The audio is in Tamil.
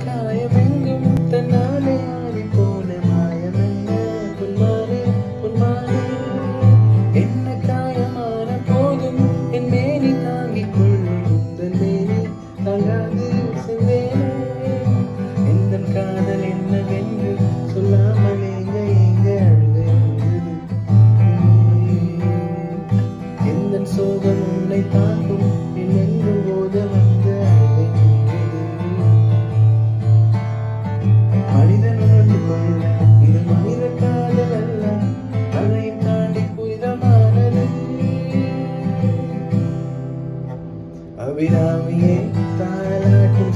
காயமெங்கும் தன்னாலே ஆறி போன மாயமென்ன பொன்மானே பொன்மானே என்ன காயமான போதும் என் மேனி தாங்கிக் கொள்ளும் உந்தன் மேனி தாங்காது செந்தேனே எந்தன் காதல் என்னவென்று சொல்லாமல் எங்க அழுது எந்தன் சோகம் உன்னை தாக்கும் என்னென்று போத வந்து மனிதன் உணர்ந்து கொள்ள இது மனித காதல் அல்ல அதையும் தாண்டி புனிதமானது அபிராமியே தாலாட்டும்